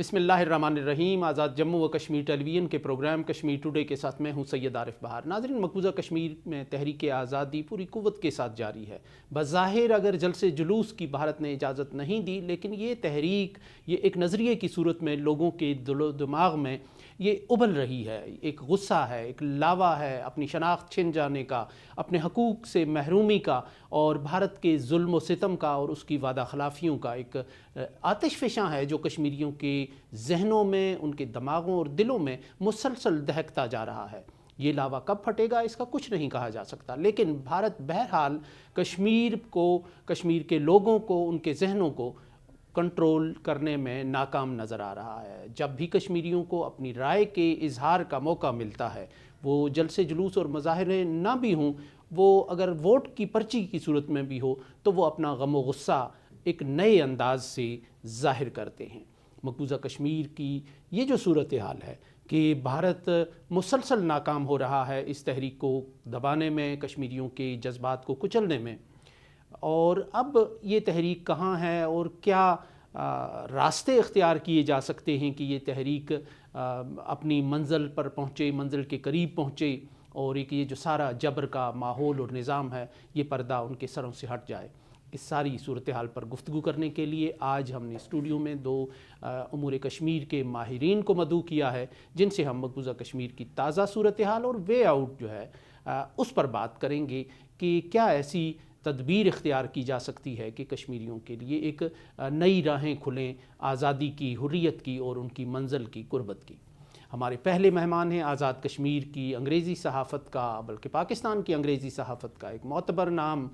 بسم اللہ الرحمن الرحیم۔ آزاد جموں و کشمیر ٹیلی ویژن کے پروگرام کشمیر ٹوڈے کے ساتھ میں ہوں سید عارف بہار۔ ناظرین، مقبوضہ کشمیر میں تحریک آزادی پوری قوت کے ساتھ جاری ہے۔ بظاہر اگر جلسے جلوس کی بھارت نے اجازت نہیں دی، لیکن یہ تحریک یہ ایک نظریے کی صورت میں لوگوں کے دل و دماغ میں یہ ابل رہی ہے۔ ایک غصہ ہے، ایک لاوا ہے اپنی شناخت چھن جانے کا، اپنے حقوق سے محرومی کا، اور بھارت کے ظلم و ستم کا اور اس کی وعدہ خلافیوں کا ایک آتش فشاں ہے جو کشمیریوں کے ذہنوں میں، ان کے دماغوں اور دلوں میں مسلسل دہکتا جا رہا ہے۔ یہ لاوا کب پھٹے گا اس کا کچھ نہیں کہا جا سکتا، لیکن بھارت بہرحال کشمیر کو، کشمیر کے لوگوں کو، ان کے ذہنوں کو کنٹرول کرنے میں ناکام نظر آ رہا ہے۔ جب بھی کشمیریوں کو اپنی رائے کے اظہار کا موقع ملتا ہے، وہ جلسے جلوس اور مظاہرے نہ بھی ہوں، وہ اگر ووٹ کی پرچی کی صورت میں بھی ہو تو وہ اپنا غم و غصہ ایک نئے انداز سے ظاہر کرتے ہیں۔ مقبوضہ کشمیر کی یہ جو صورتحال ہے کہ بھارت مسلسل ناکام ہو رہا ہے اس تحریک کو دبانے میں، کشمیریوں کے جذبات کو کچلنے میں، اور اب یہ تحریک کہاں ہے اور کیا راستے اختیار کیے جا سکتے ہیں کہ یہ تحریک اپنی منزل پر پہنچے، منزل کے قریب پہنچے، اور ایک یہ جو سارا جبر کا ماحول اور نظام ہے یہ پردہ ان کے سروں سے ہٹ جائے۔ اس ساری صورتحال پر گفتگو کرنے کے لیے آج ہم نے اسٹوڈیو میں دو امور کشمیر کے ماہرین کو مدعو کیا ہے، جن سے ہم مقبوضہ کشمیر کی تازہ صورتحال اور وے آؤٹ جو ہے اس پر بات کریں گے کہ کیا ایسی تدبیر اختیار کی جا سکتی ہے کہ کشمیریوں کے لیے ایک نئی راہیں کھلیں آزادی کی، حریت کی اور ان کی منزل کی، قربت کی۔ ہمارے پہلے مہمان ہیں آزاد کشمیر کی انگریزی صحافت کا، بلکہ پاکستان کی انگریزی صحافت کا ایک معتبر نام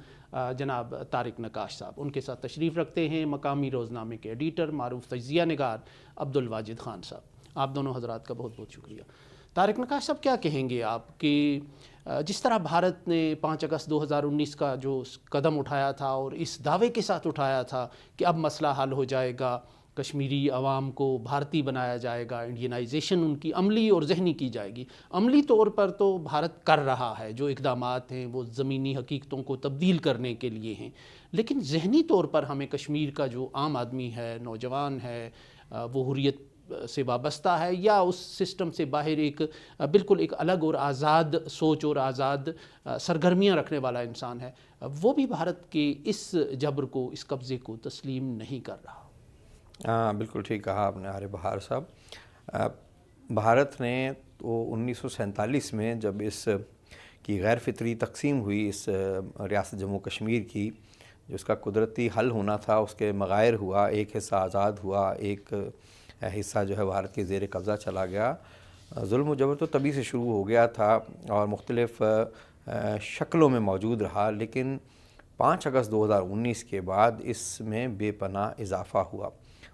جناب طارق نقاش صاحب۔ ان کے ساتھ تشریف رکھتے ہیں مقامی روزنامے کے ایڈیٹر، معروف تجزیہ نگار عبدالواجد خان صاحب۔ آپ دونوں حضرات کا بہت بہت شکریہ۔ طارق نقاش صاحب، کیا کہیں گے آپ کہ جس طرح بھارت نے 5 اگست 2019 کا جو قدم اٹھایا تھا اور اس دعوے کے ساتھ اٹھایا تھا کہ اب مسئلہ حل ہو جائے گا، کشمیری عوام کو بھارتی بنایا جائے گا، انڈینائزیشن ان کی عملی اور ذہنی کی جائے گی، عملی طور پر تو بھارت کر رہا ہے، جو اقدامات ہیں وہ زمینی حقیقتوں کو تبدیل کرنے کے لیے ہیں، لیکن ذہنی طور پر ہمیں کشمیر کا جو عام آدمی ہے، نوجوان ہے، وہ حریت سے وابستہ ہے یا اس سسٹم سے باہر ایک بالکل ایک الگ اور آزاد سوچ اور آزاد سرگرمیاں رکھنے والا انسان ہے، وہ بھی بھارت کے اس جبر کو، اس قبضے کو تسلیم نہیں کر رہا۔ بالکل ٹھیک کہا آپ نے عارف بہار صاحب۔ بھارت نے تو 1947 میں جب اس کی غیر فطری تقسیم ہوئی، اس ریاست جموں کشمیر کی، جو اس کا قدرتی حل ہونا تھا، اس کے مغائر ہوا، ایک حصہ آزاد ہوا، ایک حصہ جو ہے بھارت کے زیر قبضہ چلا گیا۔ ظلم و جبر تو تبھی سے شروع ہو گیا تھا اور مختلف شکلوں میں موجود رہا، لیکن 5 اگست 2019 کے بعد اس میں بے پناہ اضافہ ہوا۔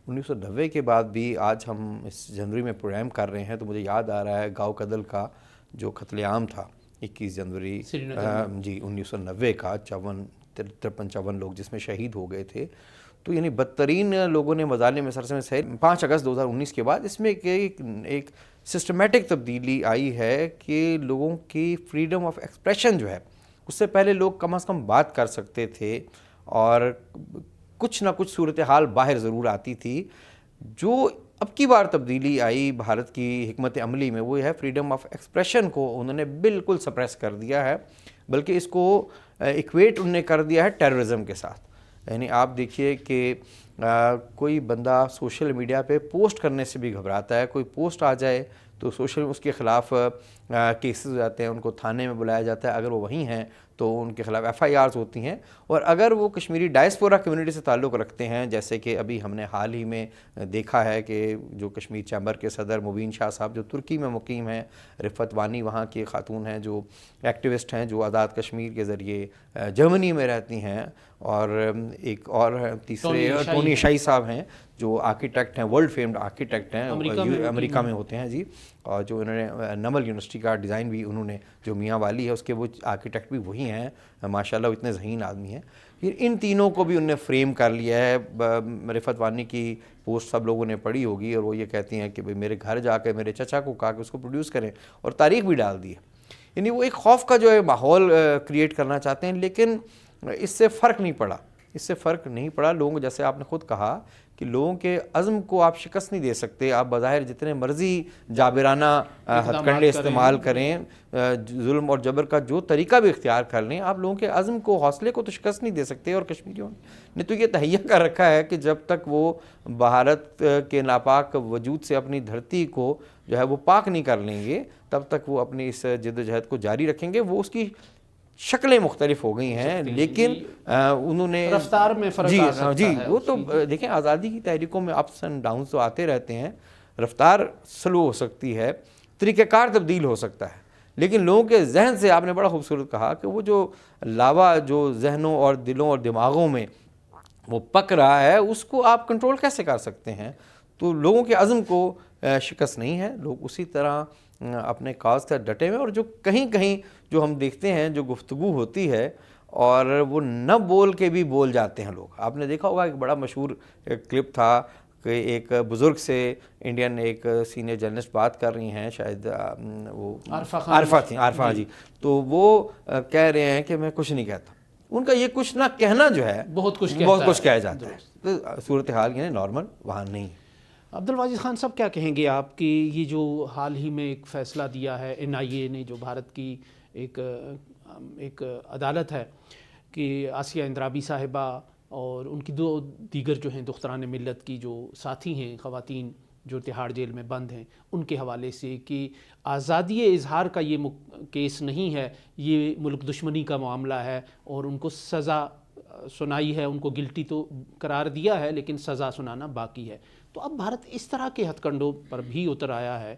1990 کے بعد بھی آج ہم اس جنوری میں پروگرام کر رہے ہیں تو مجھے یاد آ رہا ہے گاؤں کدل کا جو قتل عام تھا 21 جنوری 1990 کا، 53 لوگ جس میں شہید ہو گئے تھے، تو یعنی بدترین لوگوں نے مظالم میں سر سے سہے۔ 5 اگست 2019 کے بعد اس میں ایک سسٹمیٹک تبدیلی آئی ہے کہ لوگوں کی فریڈم آف ایکسپریشن جو ہے، اس سے پہلے لوگ کم از کم بات کر سکتے تھے اور کچھ نہ کچھ صورتحال باہر ضرور آتی تھی۔ جو اب کی بار تبدیلی آئی بھارت کی حکمت عملی میں، وہ ہے فریڈم آف ایکسپریشن کو انہوں نے بالکل سپریس کر دیا ہے، بلکہ اس کو ایکویٹ انہوں نے کر دیا ہے ٹیررزم کے ساتھ۔ یعنی آپ دیکھیے کہ کوئی بندہ سوشل میڈیا پہ پوسٹ کرنے سے بھی گھبراتا ہے، کوئی پوسٹ آ جائے تو اس کے خلاف کیسز ہو جاتے ہیں، ان کو تھانے میں بلایا جاتا ہے، اگر وہ وہیں ہیں تو ان کے خلاف FIRs ہوتی ہیں، اور اگر وہ کشمیری ڈائسپورا کمیونٹی سے تعلق رکھتے ہیں، جیسے کہ ابھی ہم نے حال ہی میں دیکھا ہے کہ جو کشمیر چیمبر کے صدر مبین شاہ صاحب جو ترکی میں مقیم ہیں، رفت وانی وہاں کی خاتون ہیں جو ایکٹیوسٹ ہیں، جو آزاد کشمیر کے ذریعے جرمنی میں رہتی ہیں، اور ایک اور تیسرے ٹونی شاہی صاحب ہیں جو آرکیٹیکٹ ہیں، ورلڈ فیمڈ آرکیٹیکٹ ہیں، امریکہ میں ہوتے ہیں جی، اور جو انہوں نے نمل یونیورسٹی کا ڈیزائن بھی انہوں نے، جو میاں والی ہے اس کے وہ آرکیٹیکٹ بھی وہی ہیں، ماشاءاللہ وہ اتنے ذہین آدمی ہیں۔ پھر ان تینوں کو بھی انہوں نے فریم کر لیا ہے۔ رفت وانی کی پوسٹ سب لوگوں نے پڑھی ہوگی، اور وہ یہ کہتی ہیں کہ میرے گھر جا کے میرے چچا کو کہا کہ اس کو پروڈیوس کریں، اور تاریخ بھی ڈال دی ہے۔ یعنی وہ ایک خوف کا جو ہے ماحول کریٹ کرنا چاہتے ہیں، لیکن اس سے فرق نہیں پڑا۔ اس سے فرق نہیں پڑا. لوگوں کو, جیسے آپ نے خود کہا کہ لوگوں کے عزم کو آپ شکست نہیں دے سکتے. آپ بظاہر جتنے مرضی جابرانہ ہتھ کنڈے استعمال کریں, ظلم اور جبر کا جو طریقہ بھی اختیار کر لیں, آپ لوگوں کے عزم کو, حوصلے کو تو شکست نہیں دے سکتے. اور کشمیریوں نے تو یہ تہیہ کر رکھا ہے کہ جب تک وہ بھارت کے ناپاک وجود سے اپنی دھرتی کو جو ہے وہ پاک نہیں کر لیں گے, تب تک وہ اپنی اس جد و جہد کو جاری رکھیں گے. وہ اس کی شکلیں مختلف ہو گئی ہیں, لیکن انہوں نے رفتار میں فرق آ سکتا ہے. وہ تو دیکھیں, آزادی کی تحریکوں میں اپس اینڈ ڈاؤنس تو آتے رہتے ہیں, رفتار سلو ہو سکتی ہے, طریقہ کار تبدیل ہو سکتا ہے, لیکن لوگوں کے ذہن سے, آپ نے بڑا خوبصورت کہا کہ وہ جو لاوا جو ذہنوں اور دلوں اور دماغوں میں وہ پک رہا ہے, اس کو آپ کنٹرول کیسے کر سکتے ہیں؟ تو لوگوں کے عزم کو شکست نہیں ہے, لوگ اسی طرح اپنے کاز کا ڈٹے ہوئے. اور جو کہیں کہیں جو ہم دیکھتے ہیں جو گفتگو ہوتی ہے اور وہ نہ بول کے بھی بول جاتے ہیں لوگ. آپ نے دیکھا ہوگا ایک بڑا مشہور کلپ تھا کہ ایک بزرگ سے انڈین ایک سینئر جرنلسٹ بات کر رہی ہیں, شاید وہ عارفہ جی, تو وہ کہہ رہے ہیں کہ میں کچھ نہیں کہتا. ان کا یہ کچھ نہ کہنا جو ہے بہت کچھ کہہ جاتا ہے. تو صورتحال یعنی نارمل وہاں نہیں ہے. عبدالواجد خان صاحب, کیا کہیں گے آپ کہ یہ جو حال ہی میں ایک فیصلہ دیا ہے NIA نے, جو بھارت کی ایک عدالت ہے, کہ آسیہ اندرابی صاحبہ اور ان کی دو دیگر جو ہیں دختران ملت کی جو ساتھی ہیں خواتین جو تہاڑ جیل میں بند ہیں, ان کے حوالے سے کہ آزادی اظہار کا یہ کیس نہیں ہے, یہ ملک دشمنی کا معاملہ ہے, اور ان کو سزا سنائی ہے, ان کو گلٹی تو قرار دیا ہے لیکن سزا سنانا باقی ہے. تو اب بھارت اس طرح کے ہتھ کنڈوں پر بھی اتر آیا ہے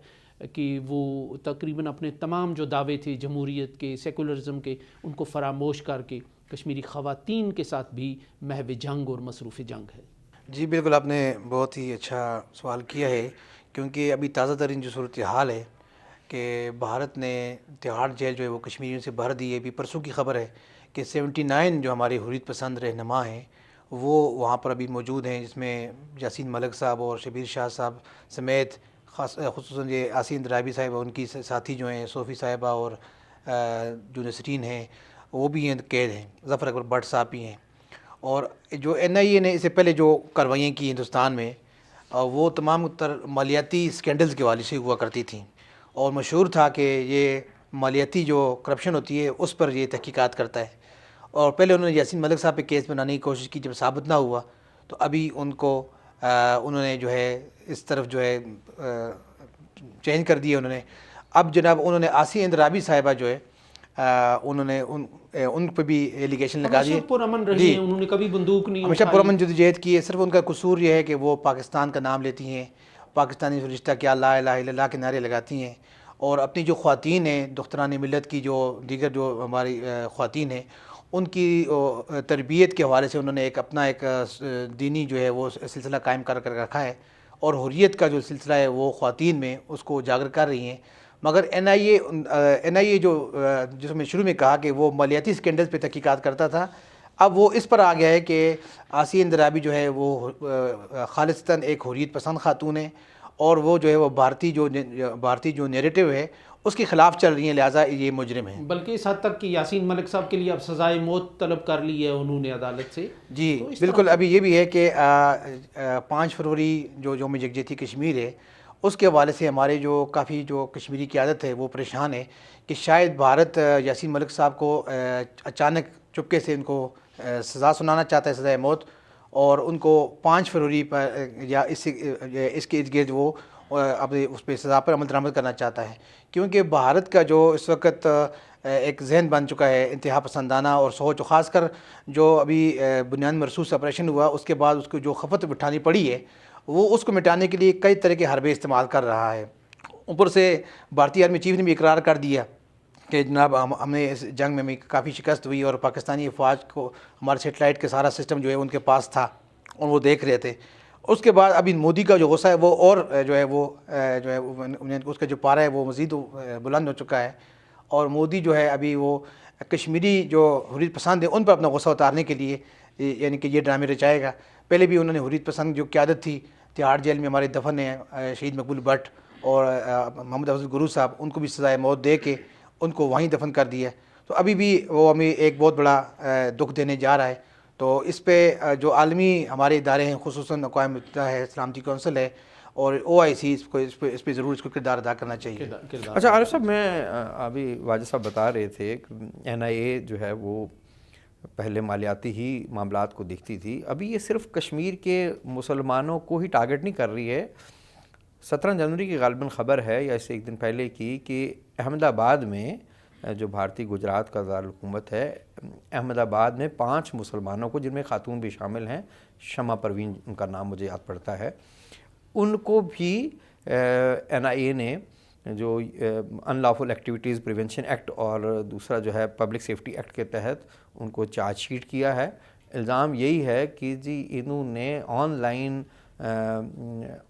کہ وہ تقریباً اپنے تمام جو دعوے تھے جمہوریت کے, سیکولرزم کے, ان کو فراموش کر کے کشمیری خواتین کے ساتھ بھی محو جنگ اور مصروف جنگ ہے. جی بالکل, آپ نے بہت ہی اچھا سوال کیا ہے, کیونکہ ابھی تازہ ترین جو صورتحال ہے کہ بھارت نے تہاڑ جیل جو ہے وہ کشمیریوں سے بھر دی ہے. ابھی پرسوں کی خبر ہے کہ 79 جو ہمارے حریت پسند رہنما ہیں وہ وہاں پر ابھی موجود ہیں, جس میں یاسین ملک صاحب اور شبیر شاہ صاحب سمیت خصوصاً یہ آسیہ اندرابی صاحبہ, ان کی ساتھی جو ہیں صوفی صاحبہ اور جو نسرین ہیں وہ بھی ہیں, قید ہیں, ظفر اکبر بٹ صاحب بھی ہیں. اور جو NIA نے اس سے پہلے جو کارروائیاں کی ہندوستان میں, وہ تمام تر مالیاتی اسکینڈلز کے حوالے سے ہوا کرتی تھیں, اور مشہور تھا کہ یہ مالیاتی جو کرپشن ہوتی ہے اس پر یہ تحقیقات کرتا ہے. اور پہلے انہوں نے یاسین ملک صاحب پہ کیس بنانے کی کوشش کی, جب ثابت نہ ہوا تو ابھی ان کو انہوں نے جو ہے اس طرف جو ہے چینج کر دیا انہوں نے. اب جناب انہوں نے آسیہ اندرابی صاحبہ جو ہے انہوں نے ان پہ بھی ایلیگیشن لگا دیے. پرامن رہی ہیں, انہوں نے کبھی بندوق نہیں ہمیشہ پرامن جدوجہد کی ہے. صرف ان کا قصور یہ ہے کہ وہ پاکستان کا نام لیتی ہیں, پاکستانی فرشتہ کیا لا الہ الا اللہ کے نعرے لگاتی ہیں, اور اپنی جو خواتین ہیں دختران ملت کی, جو دیگر جو ہماری خواتین ہیں, ان کی تربیت کے حوالے سے انہوں نے ایک اپنا ایک دینی جو ہے وہ سلسلہ قائم کر رکھا ہے, اور حریت کا جو سلسلہ ہے وہ خواتین میں اس کو اجاگر کر رہی ہیں. مگر NIA جو جس میں شروع میں کہا کہ وہ مالیاتی اسکینڈلز پہ تحقیقات کرتا تھا, اب وہ اس پر آ گیا ہے کہ آسیہ اندرابی جو ہے وہ خالصتاً ایک حریت پسند خاتون ہے, اور وہ جو ہے وہ بھارتی جو نیریٹو ہے اس کے خلاف چل رہی ہیں, لہٰذا یہ مجرم ہیں. بلکہ اس حد تک کہ یاسین ملک صاحب کے لیے اب سزائے موت طلب کر لی ہے انہوں نے عدالت سے. جی بالکل. ابھی یہ بھی ہے کہ 5 فروری جو یوم یکجہتی کشمیر ہے, اس کے حوالے سے ہمارے جو کافی جو کشمیری قیادت ہے وہ پریشان ہے کہ شاید بھارت یاسین ملک صاحب کو اچانک چپکے سے ان کو سزا سنانا چاہتا ہے, سزائے موت, اور ان کو 5 فروری پر یا اس کے ارد گرد وہ اپنے اس پہ سزا پر عمل درآمد کرنا چاہتا ہے. کیونکہ بھارت کا جو اس وقت ایک ذہن بن چکا ہے انتہا پسندانہ اور سوچ, خاص کر جو ابھی بنیاد مرصوص آپریشن ہوا اس کے بعد اس کو جو خفت اٹھانی پڑی ہے, وہ اس کو مٹانے کے لیے کئی طرح کے حربے استعمال کر رہا ہے. اوپر سے بھارتی آرمی چیف نے بھی اقرار کر دیا کہ جناب ہم نے اس جنگ میں کافی شکست ہوئی, اور پاکستانی افواج کو ہمارے سیٹلائٹ کے سارا سسٹم جو ہے ان کے پاس تھا اور وہ دیکھ رہے تھے. اس کے بعد ابھی مودی کا جو غصہ ہے وہ اور جو ہے اس کا جو پارہ ہے وہ مزید بلند ہو چکا ہے, اور مودی جو ہے ابھی وہ کشمیری جو حریت پسند ہے ان پر اپنا غصہ اتارنے کے لیے یعنی کہ یہ ڈرامے رچائے گا. پہلے بھی انہوں نے حریت پسند جو قیادت تھی, تہاڑ جیل میں ہمارے دفن ہیں شہید مقبول بٹ اور محمد افضل گرو صاحب, ان کو بھی سزائے موت دے کے ان کو وہیں دفن کر دیا. تو ابھی بھی وہ ہمیں ایک بہت بڑا دکھ دینے جا رہا ہے. تو اس پہ جو عالمی ہمارے ادارے ہیں خصوصاً اقوام متحدہ ہے, سلامتی کونسل ہے اور OIC, اس پہ ضرور اس کو کردار ادا کرنا چاہیے. اچھا عارف صاحب, میں ابھی واجد صاحب بتا رہے تھے NIA جو ہے وہ پہلے مالیاتی ہی معاملات کو دیکھتی تھی, ابھی یہ صرف کشمیر کے مسلمانوں کو ہی ٹارگٹ نہیں کر رہی ہے. 17 جنوری کی غالباً خبر ہے یا اس سے ایک دن پہلے کی کہ احمد آباد میں جو بھارتی گجرات کا دارالحکومت ہے, احمد آباد میں 5 مسلمانوں کو, جن میں خاتون بھی شامل ہیں, شمع پروین ان کا نام مجھے یاد پڑتا ہے, ان کو بھی NIA نے جو ان لافل ایکٹیویٹیز پریونشن ایکٹ اور دوسرا جو ہے پبلک سیفٹی ایکٹ کے تحت ان کو چارج شیٹ کیا ہے. الزام یہی ہے کہ جی انہوں نے آن لائن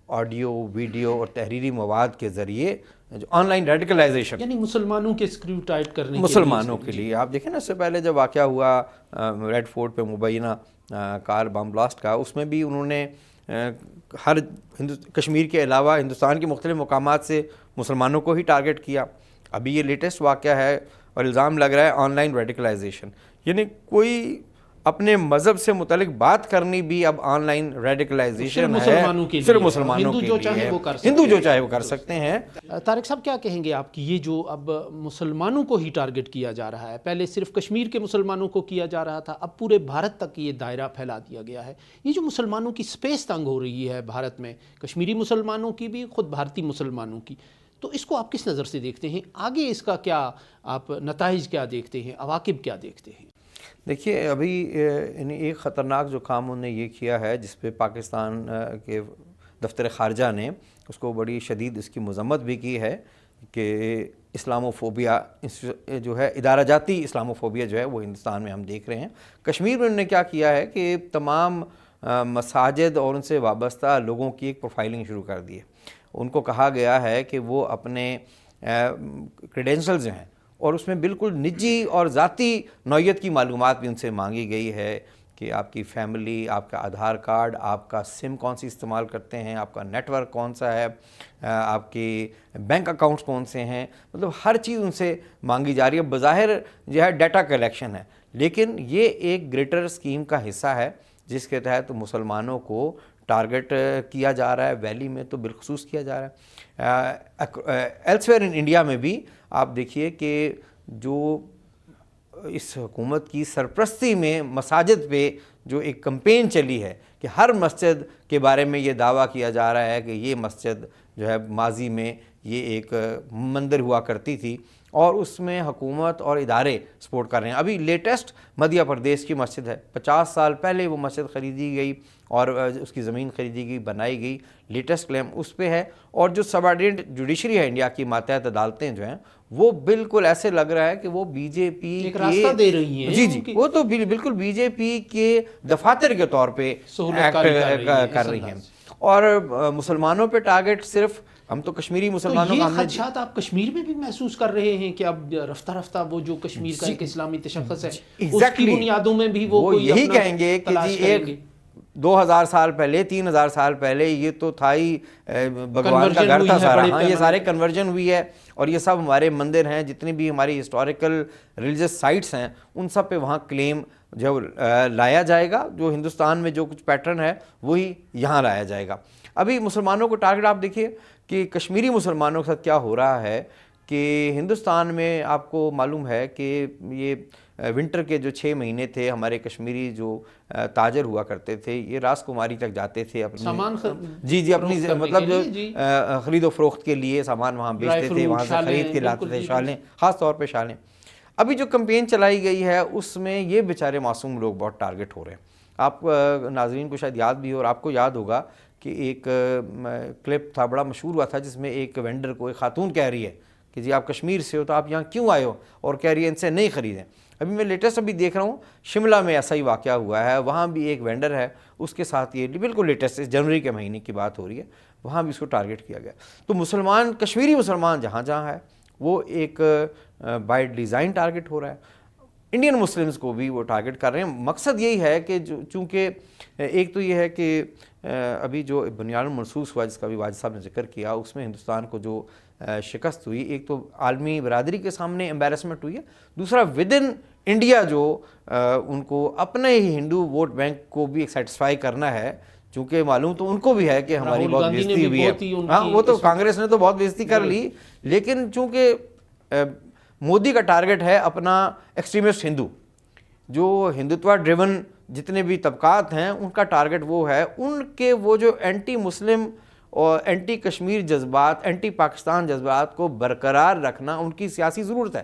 آڈیو ویڈیو اور تحریری مواد کے ذریعے جو آن لائن ریڈیکلائزیشن, یعنی مسلمانوں کے اسکریو ٹائٹ کرنے مسلمانوں کے لیے, آپ دیکھیں نا اس سے پہلے جب واقعہ ہوا ریڈ فورٹ پہ مبینہ کار بم بلاسٹ کا, اس میں بھی انہوں نے ہر کشمیر کے علاوہ ہندوستان کے مختلف مقامات سے مسلمانوں کو ہی ٹارگٹ کیا. ابھی یہ لیٹسٹ واقعہ ہے اور الزام لگ رہا ہے آن لائن ریڈیکلائزیشن, یعنی کوئی اپنے مذہب سے متعلق بات کرنی بھی اب آن لائن ریڈیکلائزیشن ہے, صرف مسلمانوں کے لیے, ہندو جو چاہے وہ کر سکتے ہیں. طارق صاحب کیا کہیں گے آپ کی یہ جو اب مسلمانوں کو ہی ٹارگٹ کیا جا رہا ہے, پہلے صرف کشمیر کے مسلمانوں کو کیا جا رہا تھا, اب پورے بھارت تک یہ دائرہ پھیلا دیا گیا ہے, یہ جو مسلمانوں کی سپیس تنگ ہو رہی ہے بھارت میں, کشمیری مسلمانوں کی بھی, خود بھارتی مسلمانوں کی, تو اس کو آپ کس نظر سے دیکھتے ہیں؟ آگے اس کا کیا آپ نتائج کیا دیکھتے ہیں, عواقب کیا دیکھتے ہیں؟ دیکھیے ابھی ایک خطرناک جو کام انہوں نے یہ کیا ہے, جس پہ پاکستان کے دفتر خارجہ نے اس کو بڑی شدید اس کی مذمت بھی کی ہے کہ اسلاموفوبیا جو ہے, ادارہ جاتی اسلاموفوبیا جو ہے وہ ہندوستان میں ہم دیکھ رہے ہیں. کشمیر میں انہوں نے کیا کیا ہے کہ تمام مساجد اور ان سے وابستہ لوگوں کی ایک پروفائلنگ شروع کر دی ہے. ان کو کہا گیا ہے کہ وہ اپنے کریڈینشلز ہیں اور اس میں بالکل نجی اور ذاتی نوعیت کی معلومات بھی ان سے مانگی گئی ہے کہ آپ کی فیملی, آپ کا آدھار کارڈ, آپ کا سم کون سی استعمال کرتے ہیں, آپ کا نیٹ ورک کون سا ہے, آپ کے بینک اکاؤنٹس کون سے ہیں, مطلب ہر چیز ان سے مانگی جا رہی ہے. بظاہر جو ہے ڈیٹا کلیکشن ہے, لیکن یہ ایک گریٹر اسکیم کا حصہ ہے جس کے تحت مسلمانوں کو ٹارگٹ کیا جا رہا ہے. ویلی میں تو بالخصوص کیا جا رہا ہے, ایلسویئر ان انڈیا میں بھی آپ دیکھیے کہ جو اس حکومت کی سرپرستی میں مساجد پہ جو ایک کمپین چلی ہے کہ ہر مسجد کے بارے میں یہ دعویٰ کیا جا رہا ہے کہ یہ مسجد جو ہے ماضی میں یہ ایک مندر ہوا کرتی تھی اور اس میں حکومت اور ادارے سپورٹ کر رہے ہیں. ابھی لیٹسٹ مدھیہ پردیش کی مسجد ہے, 50 سال پہلے وہ مسجد خریدی گئی اور اس کی زمین خریدی گئی, بنائی گئی, لیٹسٹ کلیم اس پہ ہے. اور جو سبارڈینٹ جوڈیشری ہے انڈیا کی, ماتحت عدالتیں جو ہیں, وہ بالکل ایسے لگ رہا ہے کہ وہ بی جے پی ایک راستہ دے رہی ہیں. جی وہ تو بالکل بی جے پی کے دفاتر کے طور پہ کر رہی ہیں. اور مسلمانوں پہ ٹارگٹ صرف, ہم تو کشمیری مسلمانوں کا, یہ خدشات آپ کشمیر میں بھی محسوس کر رہے ہیں کہ اب رفتہ رفتہ وہ جو کشمیر کا ایک اسلامی تشخص ہے اس کی بنیادوں میں بھی وہ یہی کہیں گے کہ جی ایک 2000 سال پہلے, 3000 سال پہلے یہ تو تھا ہی بھگوان کا گھر تھا سارا. ہاں یہ سارے کنورژن ہوئی ہے اور یہ سب ہمارے مندر ہیں, جتنی بھی ہماری ہسٹوریکل ریلیجس سائٹس ہیں ان سب پہ وہاں کلیم جو لایا جائے گا. جو ہندوستان میں جو کچھ پیٹرن ہے وہی یہاں لایا جائے گا. ابھی مسلمانوں کو ٹارگٹ آپ دیکھیے کہ کشمیری مسلمانوں کے ساتھ کیا ہو رہا ہے کہ ہندوستان میں آپ کو معلوم ہے کہ یہ ونٹر کے جو 6 مہینے تھے, ہمارے کشمیری جو تاجر ہوا کرتے تھے یہ راس کماری تک جاتے تھے اپنے سامان اپنی مطلب خرید و فروخت کے لیے سامان وہاں بیچتے تھے, وہاں سے خرید کے لاتے تھے, شالیں, خاص طور پہ شالیں. ابھی جو کمپین چلائی گئی ہے اس میں یہ بیچارے معصوم لوگ بہت ٹارگٹ ہو رہے ہیں. آپ ناظرین کو شاید یاد بھی ہو اور آپ کو یاد ہوگا کہ ایک کلپ تھا, بڑا مشہور ہوا تھا, جس میں ایک وینڈر کو ایک خاتون کہہ رہی ہے کہ جی آپ کشمیر سے ہو تو آپ یہاں کیوں آئے ہو, اور کہہ رہی ہے ان سے نہیں خریدیں. ابھی میں لیٹسٹ ابھی دیکھ رہا ہوں شملہ میں ایسا ہی واقعہ ہوا ہے, وہاں بھی ایک وینڈر ہے, اس کے ساتھ یہ بالکل لیٹسٹ جنوری کے مہینے کی بات ہو رہی ہے, وہاں بھی اس کو ٹارگٹ کیا گیا. تو مسلمان, کشمیری مسلمان جہاں جہاں ہے وہ ایک بائی ڈیزائن ٹارگٹ ہو رہا ہے. انڈین مسلمز کو بھی وہ ٹارگٹ کر رہے ہیں. مقصد یہی ہے کہ چونکہ ایک تو یہ ہے کہ ابھی جو بنیاد المنصوص ہوا جس کا بھی واجد صاحب نے ذکر کیا, اس میں ہندوستان کو جو شکست ہوئی، ایک تو عالمی برادری کے سامنے امبیرسمنٹ ہوئی ہے، دوسرا ود ان انڈیا جو ان کو اپنے ہی ہندو ووٹ بینک کو بھی سیٹسفائی کرنا ہے، چونکہ معلوم تو ان کو بھی ہے کہ ہماری راہل بہت گاندھی نے بےزتی بھی ہوئی بہت ہی ہے، ان ہاں کی وہ تو اس وقت کانگریس نے تو بہت بےزتی کر لی، لیکن چونکہ مودی کا ٹارگٹ ہے اپنا ایکسٹریمسٹ ہندو، جو ہندوتوا ڈریون جتنے بھی طبقات ہیں ان کا ٹارگٹ وہ ہے، ان کے وہ جو اینٹی مسلم اور اینٹی کشمیر جذبات، اینٹی پاکستان جذبات کو برقرار رکھنا ان کی سیاسی ضرورت ہے،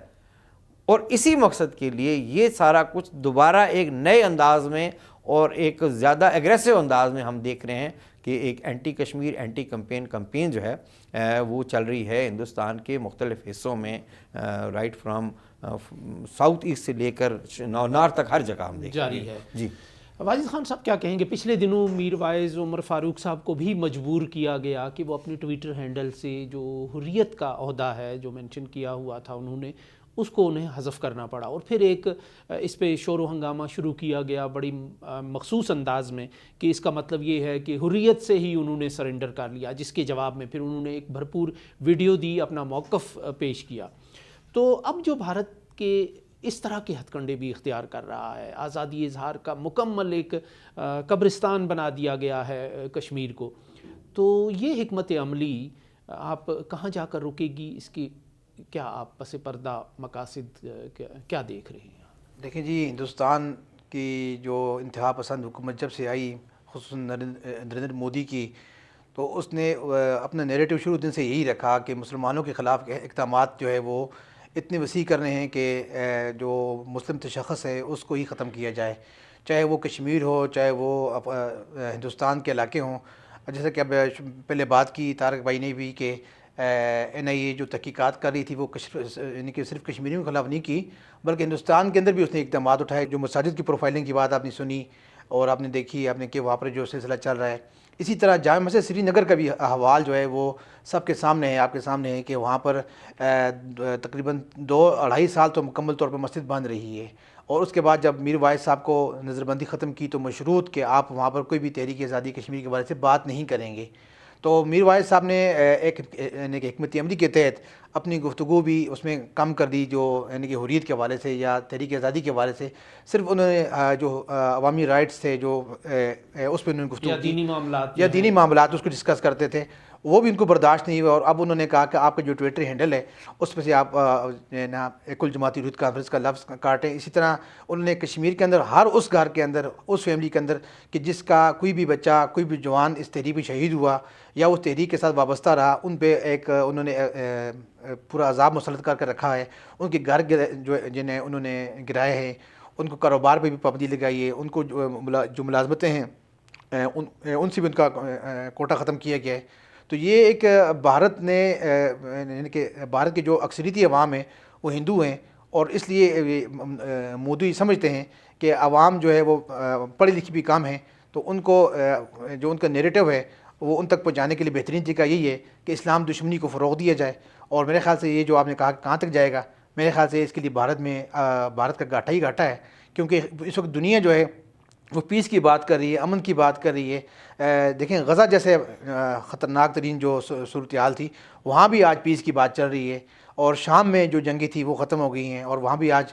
اور اسی مقصد کے لیے یہ سارا کچھ دوبارہ ایک نئے انداز میں اور ایک زیادہ ایگریسو انداز میں ہم دیکھ رہے ہیں کہ ایک اینٹی کشمیر اینٹی کمپین جو ہے وہ چل رہی ہے ہندوستان کے مختلف حصوں میں، رائٹ فرام ساؤتھ ایسٹ سے لے کر نارتھ تک ہر جگہ ہم دیکھ رہے ہیں جاری ہے۔ جی۔ واجد خان صاحب کیا کہیں گے؟ پچھلے دنوں میر وائز عمر فاروق صاحب کو بھی مجبور کیا گیا کہ وہ اپنے ٹویٹر ہینڈل سے جو حریت کا عہدہ ہے جو مینشن کیا ہوا تھا انہوں نے، اس کو انہیں حذف کرنا پڑا، اور پھر ایک اس پہ شور و ہنگامہ شروع کیا گیا بڑی مخصوص انداز میں کہ اس کا مطلب یہ ہے کہ حریت سے ہی انہوں نے سرنڈر کر لیا، جس کے جواب میں پھر انہوں نے ایک بھرپور ویڈیو دی، اپنا موقف پیش کیا۔ تو اب جو بھارت کے اس طرح کے ہتھ کنڈے بھی اختیار کر رہا ہے، آزادی اظہار کا مکمل ایک قبرستان بنا دیا گیا ہے کشمیر کو، تو یہ حکمت عملی آپ کہاں جا کر رکے گی؟ اس کی کیا آپ پس پردہ مقاصد کیا دیکھ رہے ہیں؟ دیکھیں جی، ہندوستان کی جو انتہا پسند حکومت جب سے آئی، خصوصاً نریندر مودی کی، تو اس نے اپنا نیریٹو شروع دن سے یہی رکھا کہ مسلمانوں کے خلاف اقدامات جو ہے وہ اتنے وسیع کرنے ہیں کہ جو مسلم تشخص ہے اس کو ہی ختم کیا جائے، چاہے وہ کشمیر ہو، چاہے وہ ہندوستان کے علاقے ہوں۔ جیسا کہ اب پہلے بات کی طارق بھائی نے بھی کہ NIA جو تحقیقات کر رہی تھی وہ یعنی کہ صرف کشمیریوں کے خلاف نہیں کی، بلکہ ہندوستان کے اندر بھی اس نے اقدامات اٹھائے۔ جو مساجد کی پروفائلنگ کی بات آپ نے سنی اور آپ نے دیکھی، آپ نے کہ وہاں پر جو سلسلہ چل رہا ہے، اسی طرح جامع مسجد سری نگر کا بھی احوال جو ہے وہ سب کے سامنے ہے، آپ کے سامنے ہے کہ وہاں پر تقریباً 2-2.5 سال تو مکمل طور پر مسجد بند رہی ہے، اور اس کے بعد جب میر وائز صاحب کو نظر بندی ختم کی تو مشروط کہ آپ وہاں پر کوئی بھی تحریک آزادی کشمیر کے بارے سے بات نہیں کریں گے، تو میر وائز صاحب نے ایک حکمت عملی کے تحت اپنی گفتگو بھی اس میں کم کر دی، جو یعنی کہ حریت کے حوالے سے یا تحریک آزادی کے حوالے سے صرف انہوں نے جو عوامی رائٹس تھے جو اس پہ انہوں نے گفتگو کی، یا دینی معاملات اس کو ڈسکس کرتے تھے، وہ بھی ان کو برداشت نہیں ہوا، اور اب انہوں نے کہا کہ آپ کا جو ٹویٹر ہینڈل ہے اس پہ سے آپ کل جماعتی حریت کانفرنس کا لفظ کاٹیں۔ اسی طرح انہوں نے کشمیر کے اندر ہر اس گھر کے اندر، اس فیملی کے اندر کہ جس کا کوئی بھی بچہ، کوئی بھی جوان اس تحریک میں شہید ہوا یا اس تحریک کے ساتھ وابستہ رہا، ان پہ ایک انہوں نے پورا عذاب مسلط کر کے رکھا ہے، ان کے گھر جو جنہیں انہوں نے گرائے ہیں، ان کو کاروبار پہ بھی پابندی لگائی ہے، ان کو جو ملازمتیں ہیں ان سے بھی ان کا کوٹا ختم کیا گیا ہے۔ تو یہ ایک بھارت نے یعنی کہ بھارت کے جو اکثریتی عوام ہیں وہ ہندو ہیں، اور اس لیے مودی سمجھتے ہیں کہ عوام جو ہے وہ پڑھی لکھی بھی کم ہیں، تو ان کو جو ان کا نیریٹو ہے وہ ان تک پہنچانے کے لیے بہترین طریقہ یہی ہے کہ اسلام دشمنی کو فروغ دیا جائے، اور میرے خیال سے یہ جو آپ نے کہا کہاں تک جائے گا، میرے خیال سے اس کے لیے بھارت کا گھاٹا ہی گھاٹا ہے، کیونکہ اس وقت دنیا جو ہے وہ پیس کی بات کر رہی ہے، امن کی بات کر رہی ہے۔ دیکھیں غزہ جیسے خطرناک ترین جو صورتحال تھی وہاں بھی آج پیس کی بات چل رہی ہے، اور شام میں جو جنگیں تھی وہ ختم ہو گئی ہیں، اور وہاں بھی آج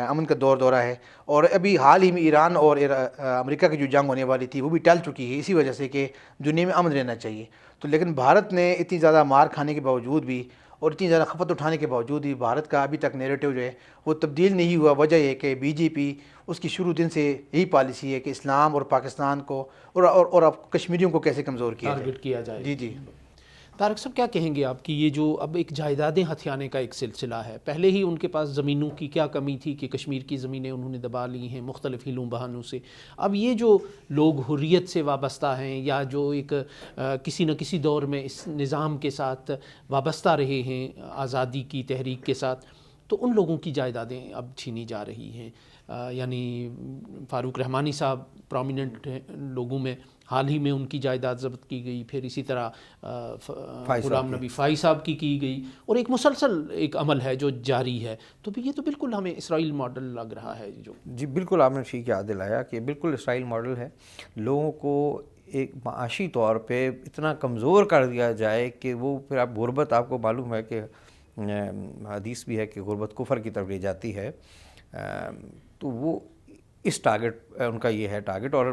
امن کا دورہ ہے، اور ابھی حال ہی میں ایران اور امریکہ کی جو جنگ ہونے والی تھی وہ بھی ٹل چکی ہے، اسی وجہ سے کہ دنیا میں امن رہنا چاہیے۔ تو لیکن بھارت نے اتنی زیادہ مار کھانے کے باوجود بھی اور اتنی زیادہ خفت اٹھانے کے باوجود بھی بھارت کا ابھی تک نیریٹو جو ہے وہ تبدیل نہیں ہوا۔ وجہ یہ کہ BJP اس کی شروع دن سے یہی پالیسی ہے کہ اسلام اور پاکستان کو اور اب کشمیریوں کو کیسے کمزور کیا جائے۔ جی طارق صاحب کیا کہیں گے آپ کی یہ جو اب ایک جائیدادیں ہتھیانے کا ایک سلسلہ ہے؟ پہلے ہی ان کے پاس زمینوں کی کیا کمی تھی کہ کشمیر کی زمینیں انہوں نے دبا لی ہیں مختلف ہیلوں بہانوں سے، اب یہ جو لوگ حریت سے وابستہ ہیں یا جو ایک کسی نہ کسی دور میں اس نظام کے ساتھ وابستہ رہے ہیں، آزادی کی تحریک کے ساتھ، تو ان لوگوں کی جائیدادیں اب چھینی جا رہی ہیں۔ یعنی فاروق رحمانی صاحب پرومیننٹ لوگوں میں، حال ہی میں ان کی جائیداد ضبط کی گئی، پھر اسی طرح غلام نبی فائی صاحب کی گئی، اور ایک مسلسل ایک عمل ہے جو جاری ہے۔ تو یہ تو بالکل ہمیں اسرائیل ماڈل لگ رہا ہے جو۔ جی بالکل، آپ نے ٹھیک یاد دلایا کہ بالکل اسرائیل ماڈل ہے، لوگوں کو ایک معاشی طور پہ اتنا کمزور کر دیا جائے کہ وہ پھر آپ غربت، آپ کو معلوم ہے کہ حدیث بھی ہے کہ غربت کفر کی طرف لے جاتی ہے، تو وہ اس ٹارگٹ ان کا یہ ہے ٹارگٹ. اور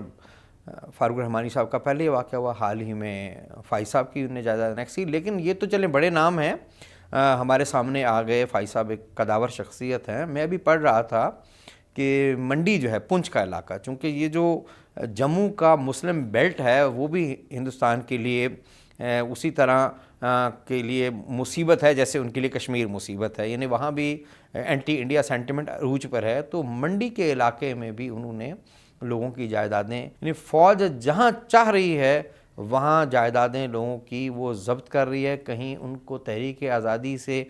فاروق الرحمانی صاحب کا پہلے یہ واقعہ ہوا، حال ہی میں فائز صاحب کی انہیں جائیداد نیکسی. لیکن یہ تو چلیں بڑے نام ہیں ہمارے سامنے آ گئے. فائز صاحب ایک قداور شخصیت ہیں. میں ابھی پڑھ رہا تھا کہ منڈی جو ہے پنچ کا علاقہ، چونکہ یہ جو جموں کا مسلم بیلٹ ہے وہ بھی ہندوستان کے لیے اسی طرح کے لیے مصیبت ہے جیسے ان کے لیے کشمیر مصیبت ہے، یعنی وہاں بھی اینٹی انڈیا سینٹیمنٹ عروج پر ہے. تو منڈی کے علاقے میں بھی انہوں نے لوگوں کی جائیدادیں، یعنی فوج جہاں چاہ رہی ہے وہاں جائیدادیں لوگوں کی وہ ضبط کر رہی ہے. کہیں ان کو تحریک آزادی سے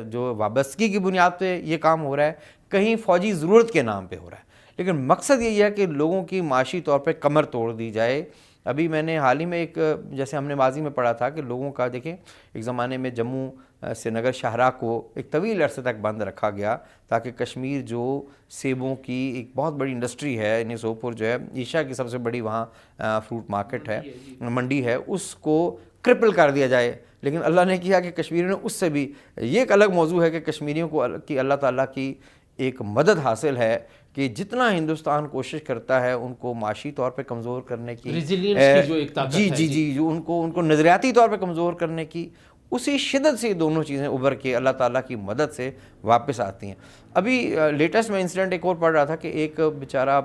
جو وابستگی کی بنیاد پہ یہ کام ہو رہا ہے، کہیں فوجی ضرورت کے نام پہ ہو رہا ہے، لیکن مقصد یہی ہے کہ لوگوں کی معاشی طور پہ کمر توڑ دی جائے. ابھی میں نے حال ہی میں ایک، جیسے ہم نے ماضی میں پڑھا تھا کہ لوگوں کا، دیکھیں ایک زمانے میں جموں سری نگر شاہراہ کو ایک طویل عرصے تک بند رکھا گیا تاکہ کشمیر جو سیبوں کی ایک بہت بڑی انڈسٹری ہے، یعنی سوپور جو ہے ایشیا کی سب سے بڑی وہاں فروٹ مارکیٹ ہے، منڈی ہے، اس کو کرپل کر دیا جائے. لیکن اللہ نے کیا کہ کشمیریوں نے اس سے بھی، یہ ایک الگ موضوع ہے کہ کشمیریوں کو کی اللہ تعالیٰ کی ایک مدد حاصل ہے کہ جتنا ہندوستان کوشش کرتا ہے ان کو معاشی طور پہ کمزور کرنے کی، ریزیلینس کی جو ایک طاقت ہے، جی جو ان کو نظریاتی طور پہ کمزور کرنے کی، اسی شدت سے دونوں چیزیں ابھر کے اللہ تعالیٰ کی مدد سے واپس آتی ہیں. ابھی لیٹسٹ میں انسیڈنٹ ایک اور پڑھ رہا تھا کہ ایک بیچارہ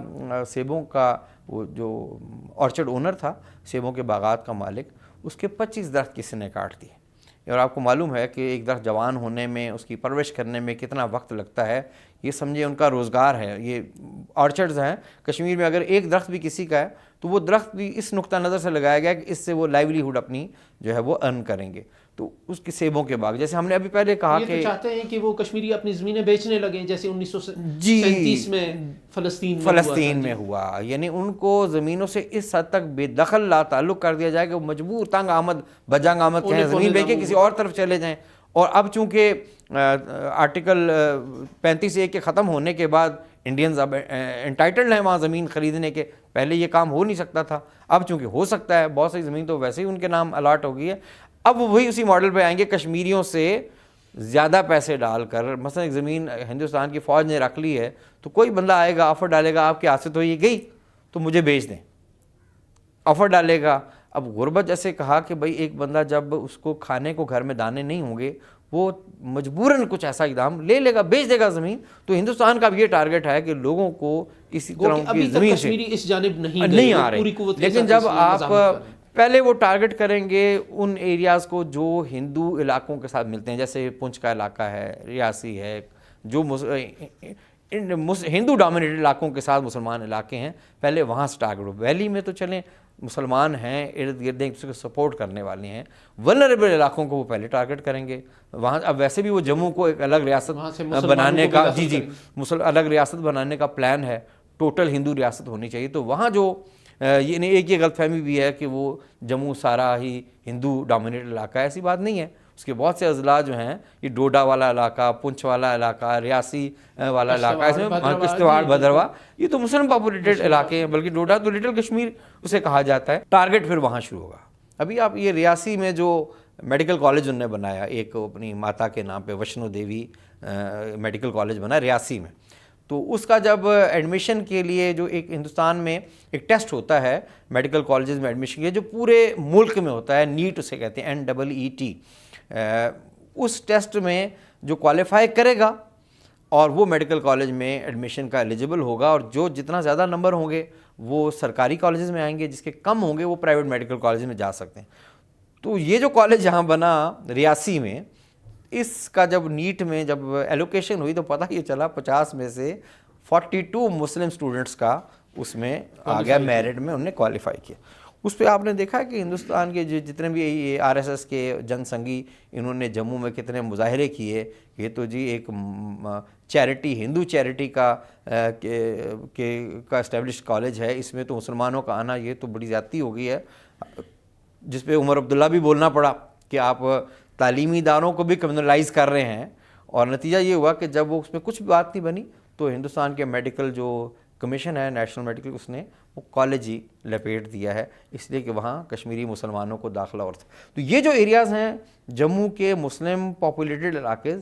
سیبوں کا وہ جو آرچرڈ اونر تھا، سیبوں کے باغات کا مالک، اس کے 25 درخت کسی نے کاٹ دیے. اور آپ کو معلوم ہے کہ ایک درخت جوان ہونے میں، اس کی پرورش کرنے میں کتنا وقت لگتا ہے. یہ سمجھے ان کا روزگار ہے. یہ آرچرڈز ہیں کشمیر میں، اگر ایک درخت بھی کسی کا ہے تو وہ درخت بھی اس نقطہ نظر سے لگایا گیا کہ اس سے وہ لائیولی ہوڈ اپنی جو ہے وہ ارن کریں گے. تو اس کے سیبوں کے باغ، جیسے ہم نے ابھی پہلے کہا کہ چاہتے ہیں کہ وہ کشمیری اپنی زمینیں بیچنے لگیں، جیسے 1937 میں فلسطین میں ہوا. یعنی ان کو زمینوں سے اس حد تک بے دخل لا تعلق کر دیا جائے کہ وہ مجبور تنگ آمد بجنگ آمد کہیں زمین بیچ کے کسی اور طرف چلے جائیں. اور اب چونکہ آرٹیکل 35A کے ختم ہونے کے بعد انڈینز اب انٹائٹلڈ ہیں وہاں زمین خریدنے کے. پہلے یہ کام ہو نہیں سکتا تھا، اب چونکہ ہو سکتا ہے، بہت سی زمین تو ویسے ہی ان کے نام الاٹ ہو گئی ہے. اب وہی اسی ماڈل پہ آئیں گے، کشمیریوں سے زیادہ پیسے ڈال کر. مثلا ایک زمین ہندوستان کی فوج نے رکھ لی ہے تو کوئی بندہ آئے گا، آفر ڈالے گا، آپ کے ہاتھ سے تو یہ گئی تو مجھے بیچ دیں، آفر ڈالے گا. اب غربت جیسے کہا کہ بھائی ایک بندہ جب اس کو کھانے کو گھر میں دانے نہیں ہوں گے، وہ مجبوراً کچھ ایسا اقدام لے لے گا، بیچ دے گا زمین. تو ہندوستان کا بھی یہ ٹارگٹ ہے کہ لوگوں کو کسی طرح کی زمین سے اس جانب نہیں آ رہے. لیکن جب آپ پہلے وہ ٹارگٹ کریں گے ان ایریاز کو جو ہندو علاقوں کے ساتھ ملتے ہیں، جیسے پنچ کا علاقہ ہے، ریاسی ہے، جو ہندو ڈومینیٹڈ علاقوں کے ساتھ مسلمان علاقے ہیں، پہلے وہاں سے ٹارگٹ ہو. ویلی میں تو چلیں مسلمان ہیں، ارد گرد ایک دوسرے کو سپورٹ کرنے والے ہیں. ولنریبل علاقوں کو وہ پہلے ٹارگٹ کریں گے. وہاں اب ویسے بھی وہ جموں کو ایک الگ ریاست بنانے کا الگ ریاست بنانے کا پلان ہے، ٹوٹل ہندو ریاست ہونی چاہیے. تو وہاں جو یعنی ایک یہ غلط فہمی بھی ہے کہ وہ جموں سارا ہی ہندو ڈومینیٹڈ علاقہ ہے، ایسی بات نہیں ہے. اس کے بہت سے اضلاع جو ہیں، یہ ڈوڈا والا علاقہ، پنچ والا علاقہ، ریاسی والا علاقہ، اس میں کشتواڑ، بھدرواہ، یہ تو مسلم پاپولیٹڈ علاقے ہیں. بلکہ ڈوڈا تو لٹل کشمیر اسے کہا جاتا ہے. ٹارگٹ پھر وہاں شروع ہوگا. ابھی آپ یہ ریاسی میں جو میڈیکل کالج انہوں نے بنایا، ایک اپنی ماتا کے نام پہ ویشنو دیوی میڈیکل کالج بنا ریاسی میں، تو اس کا جب ایڈمیشن کے لیے جو ایک ہندوستان میں ایک ٹیسٹ ہوتا ہے میڈیکل کالجز میں ایڈمیشن کے، جو پورے ملک میں ہوتا ہے، نیٹ اسے کہتے ہیں، NEET. اس ٹیسٹ میں جو کوالیفائی کرے گا اور وہ میڈیکل کالج میں ایڈمیشن کا ایلیجیبل ہوگا، اور جو جتنا زیادہ نمبر ہوں گے وہ سرکاری کالجز میں آئیں گے، جس کے کم ہوں گے وہ پرائیویٹ میڈیکل کالج میں جا سکتے ہیں. تو یہ جو کالج یہاں بنا ریاسی میں، اس کا جب نیٹ میں جب ایلوکیشن ہوئی تو پتہ یہ چلا 50 میں سے 42 مسلم سٹوڈنٹس کا اس میں آ گیا، میرٹ میں انہوں نے کوالیفائی کیا. اس پہ آپ نے دیکھا کہ ہندوستان کے جتنے بھی RSS کے جن سنگی انہوں نے جموں میں کتنے مظاہرے کیے. یہ تو جی ایک چیریٹی، ہندو چیریٹی کا اسٹیبلشڈ کالج ہے، اس میں تو مسلمانوں کا آنا یہ تو بڑی زیادتی ہو گئی ہے، جس پہ عمر عبداللہ بھی بولنا پڑا کہ آپ تعلیمی اداروں کو بھی کمیونلائز کر رہے ہیں. اور نتیجہ یہ ہوا کہ جب وہ اس میں کچھ بات نہیں بنی تو ہندوستان کے میڈیکل جو کمیشن ہے، نیشنل میڈیکل، اس نے وہ کالج ہی لپیٹ دیا ہے، اس لیے کہ وہاں کشمیری مسلمانوں کو داخلہ اور تھا۔ تو یہ جو ایریاز ہیں جموں کے مسلم پاپولیٹڈ علاقے،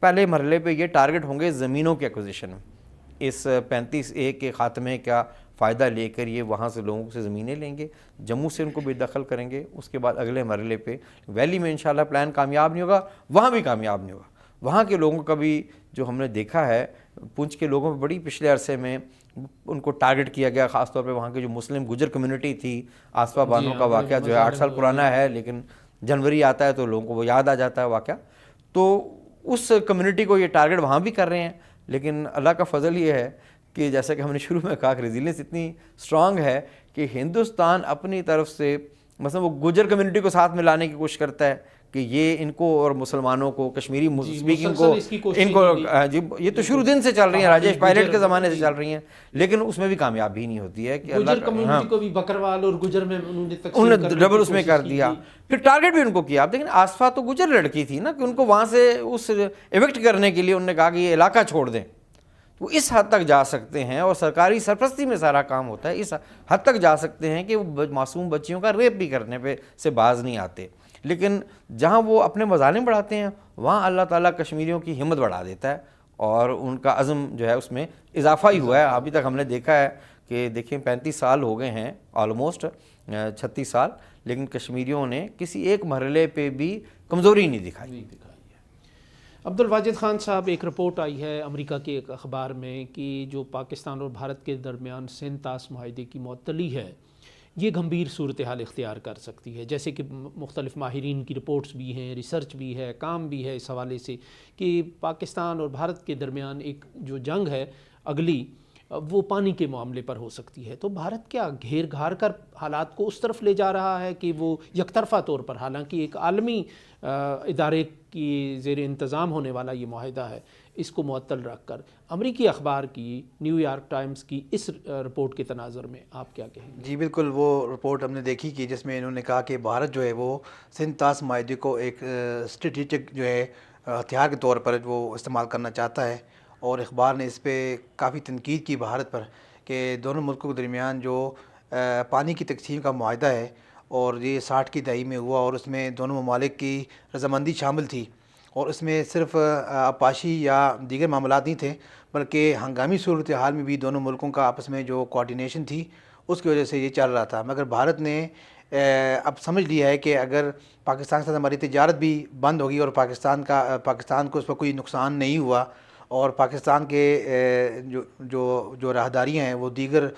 پہلے مرحلے پہ یہ ٹارگٹ ہوں گے زمینوں کے ایکوزیشن میں، اس 35A کے خاتمے کا فائدہ لے کر یہ وہاں سے لوگوں سے زمینیں لیں گے، جموں سے ان کو بے دخل کریں گے۔ اس کے بعد اگلے مرحلے پہ ویلی میں انشاءاللہ پلان کامیاب نہیں ہوگا، وہاں بھی کامیاب نہیں ہوگا۔ وہاں کے لوگوں کا بھی جو ہم نے دیکھا ہے، پونچھ کے لوگوں پہ بڑی پچھلے عرصے میں ان کو ٹارگٹ کیا گیا، خاص طور پہ وہاں کی جو مسلم گجر کمیونٹی تھی۔ آصفہ بانو کا واقعہ جو ہے 8 سال پرانا ہے، لیکن جنوری آتا ہے تو لوگوں کو وہ یاد آ جاتا ہے واقعہ۔ تو اس کمیونٹی کو یہ ٹارگٹ وہاں بھی کر رہے ہیں، لیکن اللہ کا فضل یہ ہے کہ جیسا کہ ہم نے شروع میں کہا کہ ریزیلینس اتنی اسٹرانگ ہے کہ ہندوستان اپنی طرف سے مثلا وہ گجر کمیونٹی کو ساتھ میں لانے کی کوشش کرتا ہے کہ یہ ان کو اور مسلمانوں کو، کشمیری اسپیکنگ کو، ان کو جی یہ تو شروع دن سے چل رہی ہیں، راجیش پائلٹ کے زمانے سے چل رہی ہیں، لیکن اس میں بھی کامیاب بھی نہیں ہوتی ہے کہ گجر کمیونٹی کو بھی بکروال اور گجر میں انہوں نے ڈبل اس میں کر دیا، پھر ٹارگٹ بھی ان کو کیا۔ لیکن آصفہ تو گجر لڑکی تھی نا، کہ ان کو وہاں سے اس ایوکٹ کرنے کے لیے انہوں نے کہا کہ یہ علاقہ چھوڑ دیں۔ وہ اس حد تک جا سکتے ہیں، اور سرکاری سرپرستی میں سارا کام ہوتا ہے، اس حد تک جا سکتے ہیں کہ وہ معصوم بچیوں کا ریپ بھی کرنے پہ سے باز نہیں آتے۔ لیکن جہاں وہ اپنے مظالم بڑھاتے ہیں، وہاں اللہ تعالیٰ کشمیریوں کی ہمت بڑھا دیتا ہے، اور ان کا عزم جو ہے اس میں اضافہ ہی ہوا ہے۔ ابھی تک ہم نے دیکھا ہے کہ دیکھیں 35 سال ہو گئے ہیں، آلموسٹ 36 سال، لیکن کشمیریوں نے کسی ایک مرحلے پہ بھی کمزوری نہیں دکھائی۔ عبد الواجد خان صاحب، ایک رپورٹ آئی ہے امریکہ کے ایک اخبار میں کہ جو پاکستان اور بھارت کے درمیان سینتاس معاہدے کی معطلی ہے، یہ گھمبیر صورتحال اختیار کر سکتی ہے، جیسے کہ مختلف ماہرین کی رپورٹس بھی ہیں، ریسرچ بھی ہے، کام بھی ہے اس حوالے سے کہ پاکستان اور بھارت کے درمیان ایک جو جنگ ہے اگلی، وہ پانی کے معاملے پر ہو سکتی ہے۔ تو بھارت کیا گھیر گھار کر حالات کو اس طرف لے جا رہا ہے کہ وہ یک طرفہ طور پر، حالانکہ ایک عالمی ادارے کی زیر انتظام ہونے والا یہ معاہدہ ہے، اس کو معطل رکھ کر امریکی اخبار کی نیو یارک ٹائمز کی اس رپورٹ کے تناظر میں آپ کیا کہیں گے؟ جی بالکل، وہ رپورٹ ہم نے دیکھی کہ جس میں انہوں نے کہا کہ بھارت جو ہے وہ سینتاس معاہدے کو ایک اسٹریٹجک جو ہے ہتھیار کے طور پر وہ استعمال کرنا چاہتا ہے، اور اخبار نے اس پہ کافی تنقید کی بھارت پر کہ دونوں ملکوں کے درمیان جو پانی کی تقسیم کا معاہدہ ہے، اور یہ 60 کی دہائی میں ہوا، اور اس میں دونوں ممالک کی رضامندی شامل تھی، اور اس میں صرف آبپاشی یا دیگر معاملات نہیں تھے، بلکہ ہنگامی صورتحال میں بھی دونوں ملکوں کا آپس میں جو کوارڈینیشن تھی اس کی وجہ سے یہ چل رہا تھا۔ مگر بھارت نے اب سمجھ لیا ہے کہ اگر پاکستان کے ساتھ ہماری تجارت بھی بند ہوگی اور پاکستان کو اس پر کوئی نقصان نہیں ہوا، اور پاکستان کے جو راہداریاں ہیں وہ دیگر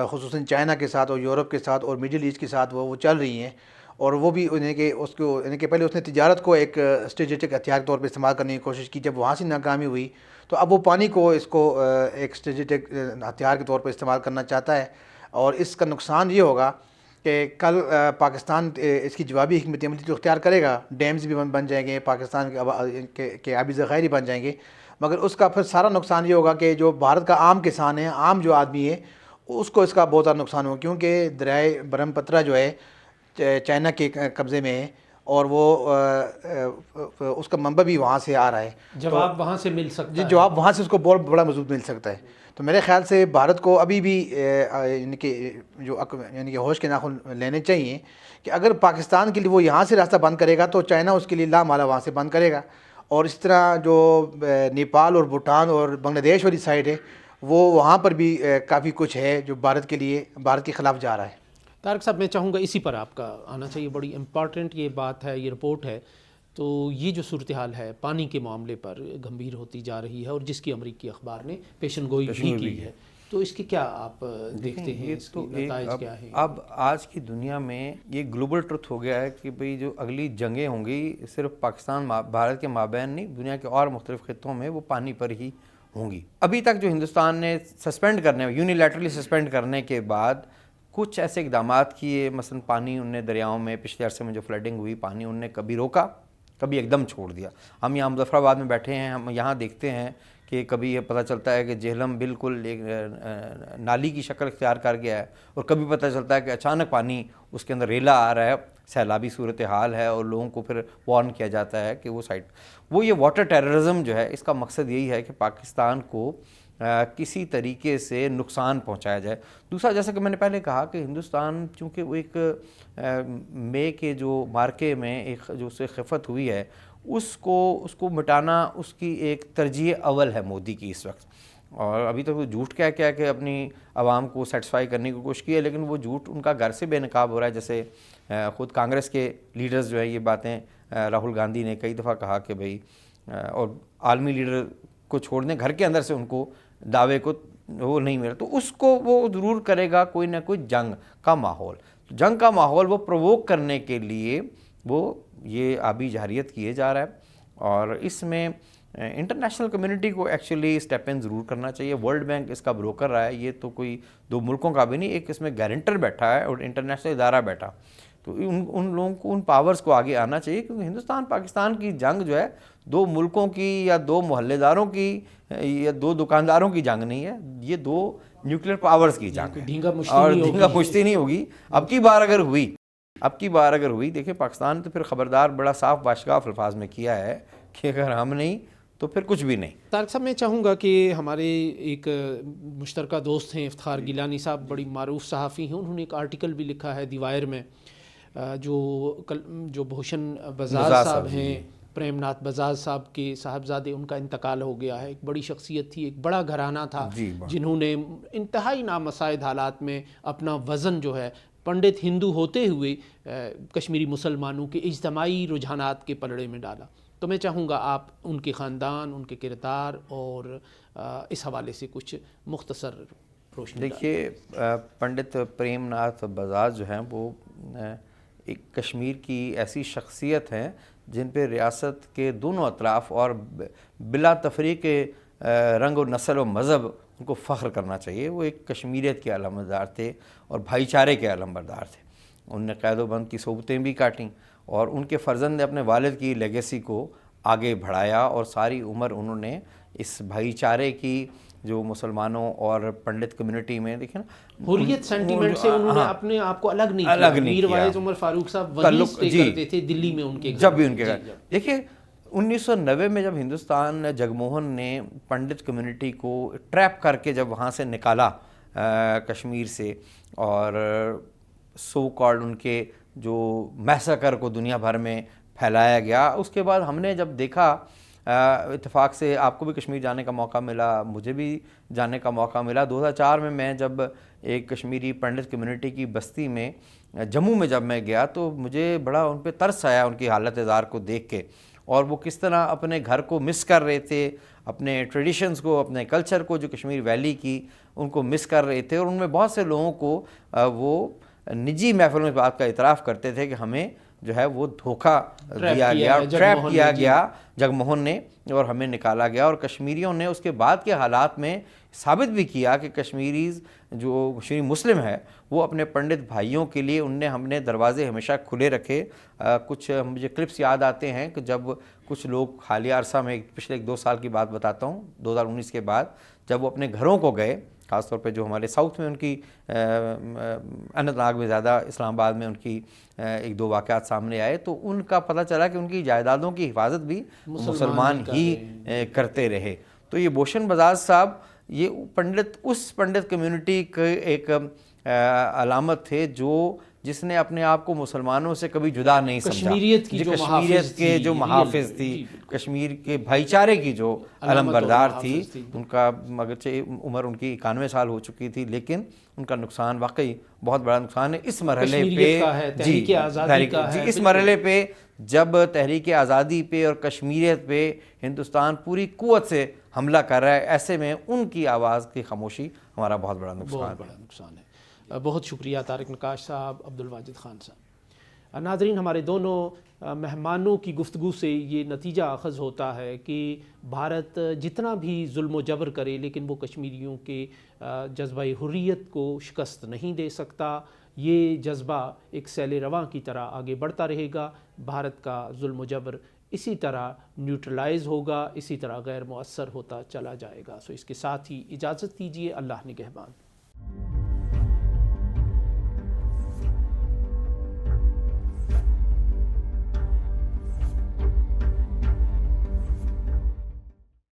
خصوصاً چائنا کے ساتھ اور یورپ کے ساتھ اور مڈل ایسٹ کے ساتھ وہ چل رہی ہیں، اور وہ بھی انہیں کہ پہلے اس نے تجارت کو ایک اسٹریٹجک ہتھیار کے طور پہ استعمال کرنے کی کوشش کی، جب وہاں سے ناکامی ہوئی تو اب وہ پانی کو ایک اسٹریٹجک ہتھیار کے طور پہ استعمال کرنا چاہتا ہے۔ اور اس کا نقصان یہ ہوگا کہ کل پاکستان اس کی جوابی حکمت عملی تو اختیار کرے گا، ڈیمز بھی بن جائیں گے، پاکستان کے آبی ذخائر ہی بن جائیں گے، مگر اس کا پھر سارا نقصان یہ ہوگا کہ جو بھارت کا عام کسان ہے، عام جو آدمی ہے، اس کو اس کا بہت زیادہ نقصان ہوگا، کیونکہ دریائے برہم پترا جو ہے چائنا کے قبضے میں ہے، اور وہ اس کا منبع بھی وہاں سے آ رہا ہے، جواب وہاں سے مل سکتا ہے، جواب وہاں سے اس کو بہت بڑا مضبوط مل سکتا ہے۔ تو میرے خیال سے بھارت کو ابھی بھی یعنی کہ ہوش کے ناخن لینے چاہیے کہ اگر پاکستان کے لیے وہ یہاں سے راستہ بند کرے گا تو چائنا اس کے لیے لامالا وہاں سے بند کرے گا، اور اس طرح جو نیپال اور بھوٹان اور بنگلہ دیش والی سائڈ ہے وہ وہاں پر بھی کافی کچھ ہے جو بھارت کے خلاف جا رہا ہے۔ طارق صاحب، میں چاہوں گا اسی پر آپ کا آنا چاہیے، بڑی امپارٹنٹ یہ بات ہے، یہ رپورٹ ہے۔ تو یہ جو صورتحال ہے پانی کے معاملے پر گمبھیر ہوتی جا رہی ہے، اور جس کی امریکی اخبار نے پیشن گوئی بھی کی ہے، تو اس کے کیا آپ دیکھتے ہیں، اس کے نتائج کیا ہیں؟ اب آج کی دنیا میں یہ گلوبل ٹروتھ ہو گیا ہے کہ بھئی جو اگلی جنگیں ہوں گی صرف پاکستان بھارت کے مابین نہیں، دنیا کے اور مختلف خطوں میں وہ پانی پر ہی ہوں گی۔ ابھی تک جو ہندوستان نے یونیلیٹرلی سسپینڈ کرنے کے بعد کچھ ایسے اقدامات کیے، مثلا پانی ان نے دریاؤں میں پچھلے عرصے میں جو فلڈنگ ہوئی، پانی ان نے کبھی روکا، کبھی ایک دم چھوڑ دیا۔ ہم یہاں مظفر آباد میں بیٹھے ہیں، ہم یہاں دیکھتے ہیں کہ کبھی یہ پتہ چلتا ہے کہ جہلم بالکل ایک نالی کی شکل اختیار کر گیا ہے، اور کبھی پتہ چلتا ہے کہ اچانک پانی اس کے اندر ریلا آ رہا ہے، سیلابی صورتحال ہے، اور لوگوں کو پھر وارن کیا جاتا ہے کہ وہ یہ واٹر ٹیررزم جو ہے، اس کا مقصد یہی ہے کہ پاکستان کو کسی طریقے سے نقصان پہنچایا جائے۔ دوسرا، جیسا کہ میں نے پہلے کہا کہ ہندوستان چونکہ وہ ایک مے کے جو مارکے میں ایک جو اسے خفت ہوئی ہے، اس کو مٹانا اس کی ایک ترجیح اول ہے مودی کی اس وقت۔ اور ابھی تک وہ جھوٹ کہہ کہ اپنی عوام کو سیٹسفائی کرنے کی کوشش کی ہے، لیکن وہ جھوٹ ان کا گھر سے بے نقاب ہو رہا ہے۔ جیسے خود کانگریس کے لیڈرز جو ہے یہ باتیں، راہل گاندھی نے کئی دفعہ کہا کہ بھئی، اور عالمی لیڈر کو چھوڑ دیں، گھر کے اندر سے ان کو دعوے کو وہ نہیں ملا، تو اس کو وہ ضرور کرے گا کوئی نہ کوئی جنگ کا ماحول۔ جنگ کا ماحول وہ پرووک کرنے کے لیے وہ یہ آبی جارحیت کیے جا رہا ہے، اور اس میں انٹرنیشنل کمیونٹی کو ایکچولی اسٹیپ ان ضرور کرنا چاہیے۔ ورلڈ بینک اس کا بروکر رہا ہے، یہ تو کوئی دو ملکوں کا بھی نہیں، ایک اس میں گارنٹر بیٹھا ہے اور انٹرنیشنل ادارہ بیٹھا، تو ان لوگوں کو، ان پاورز کو آگے آنا چاہیے، کیونکہ ہندوستان پاکستان کی جنگ جو ہے دو ملکوں کی یا دو محلے داروں کی یا دو دکانداروں کی جنگ نہیں ہے، یہ دو نیوکلیر پاورز کی جنگ ہے، اور ڈھینگا مشتی نہیں ہوگی۔ اب کی بار اگر ہوئی دیکھیں پاکستان نے تو پھر خبردار بڑا صاف باشگاف الفاظ میں کیا ہے کہ اگر ہم نہیں تو پھر کچھ بھی نہیں۔ طارق صاحب، میں چاہوں گا کہ ہمارے ایک مشترکہ دوست ہیں افتخار گیلانی صاحب، بڑی معروف صحافی ہیں، انہوں نے ایک آرٹیکل بھی لکھا ہے دی وائر میں، جو بھوشن بزاز صاحب ہیں، پریم ناتھ بزاز صاحب کے صاحبزادے، ان کا انتقال ہو گیا ہے۔ ایک بڑی شخصیت تھی، ایک بڑا گھرانہ تھا، جنہوں نے انتہائی نامساعد حالات میں اپنا وزن جو ہے پنڈت ہندو ہوتے ہوئے کشمیری مسلمانوں کے اجتماعی رجحانات کے پلڑے میں ڈالا۔ تو میں چاہوں گا آپ ان کے خاندان، ان کے کردار اور اس حوالے سے کچھ مختصر روشنی ڈالیں۔ دیکھیے، پنڈت پریم ناتھ بزاز جو ہیں وہ ایک کشمیر کی ایسی شخصیت ہیں جن پہ ریاست کے دونوں اطراف اور بلا تفریق رنگ و نسل و مذہب ان کو فخر کرنا چاہیے۔ وہ ایک کشمیریت کے علمبردار تھے اور بھائی چارے کے علمبردار تھے۔ ان نے قید و بند کی صحبتیں بھی کاٹیں، اور ان کے فرزند نے اپنے والد کی لیگیسی کو آگے بڑھایا، اور ساری عمر انہوں نے اس بھائی چارے کی جو مسلمانوں اور پنڈت کمیونٹی میں، دیکھیں نا، حریت سینٹیمنٹ سے انہوں نے اپنے آپ کو الگ نہیں کیا۔ میر واعظ عمر فاروق صاحب وہیں اسٹے کرتے تھے دلی میں، ان کے جب بھی ان کے گھر۔ دیکھیں 1990 میں جب ہندوستان جگموہن نے پنڈت کمیونٹی کو ٹریپ کر کے جب وہاں سے نکالا کشمیر سے، اور سو کالڈ ان کے جو میساکر کو دنیا بھر میں پھیلایا گیا، اس کے بعد ہم نے جب دیکھا، اتفاق سے آپ کو بھی کشمیر جانے کا موقع ملا، مجھے بھی جانے کا موقع ملا 2004 میں جب ایک کشمیری پنڈت کمیونٹی کی بستی میں جموں میں جب میں گیا، تو مجھے بڑا ان پہ ترس آیا ان کی حالت زار کو دیکھ کے، اور وہ کس طرح اپنے گھر کو مس کر رہے تھے، اپنے ٹریڈیشنز کو، اپنے کلچر کو، جو کشمیر ویلی کی، ان کو مس کر رہے تھے۔ اور ان میں بہت سے لوگوں کو وہ نجی محفلوں میں بات کا اعتراف کرتے تھے کہ ہمیں جو ہے وہ دھوکہ دیا گیا، ٹریپ کیا گیا جگموہن نے، اور ہمیں نکالا گیا۔ اور کشمیریوں نے اس کے بعد کے حالات میں ثابت بھی کیا کہ کشمیریز جو کشمیری مسلم ہے وہ اپنے پنڈت بھائیوں کے لیے ہم نے دروازے ہمیشہ کھلے رکھے۔ کچھ مجھے کلپس یاد آتے ہیں کہ جب کچھ لوگ حالیہ عرصہ میں، پچھلے 1-2 سال کی بات بتاتا ہوں، 2019 کے بعد جب وہ اپنے گھروں کو گئے، خاص طور پہ جو ہمارے ساؤتھ میں ان کی اننت ناگ میں زیادہ، اسلام آباد میں ان کی 1-2 واقعات سامنے آئے، تو ان کا پتہ چلا کہ ان کی جائیدادوں کی حفاظت بھی مسلمان ہی کرتے رہے۔ تو یہ بھوشن بزاز صاحب، یہ اس پنڈت کمیونٹی کے ایک علامت تھے جس نے اپنے آپ کو مسلمانوں سے کبھی جدا نہیں سمجھا، کشمیریت کے جو محافظ تھی، کشمیر کے بھائی چارے کی جو علمبردار تھی۔ ان کا اگرچہ عمر ان کی 91 سال ہو چکی تھی، لیکن ان کا نقصان واقعی بہت بڑا نقصان ہے۔ اس مرحلے پہ اس مرحلے پہ جب تحریک آزادی پہ اور کشمیریت پہ ہندوستان پوری قوت سے حملہ کر رہا ہے، ایسے میں ان کی آواز کی خاموشی ہمارا بہت بڑا نقصان ہے۔ بہت شکریہ طارق نقاش صاحب، عبدالواجد خان صاحب۔ ناظرین، ہمارے دونوں مہمانوں کی گفتگو سے یہ نتیجہ اخذ ہوتا ہے کہ بھارت جتنا بھی ظلم و جبر کرے، لیکن وہ کشمیریوں کے جذبہ حریت کو شکست نہیں دے سکتا۔ یہ جذبہ ایک سیل رواں کی طرح آگے بڑھتا رہے گا۔ بھارت کا ظلم و جبر اسی طرح نیوٹرلائز ہوگا، اسی طرح غیر مؤثر ہوتا چلا جائے گا۔ اس کے ساتھ ہی اجازت دیجیے، اللہ نگہبان۔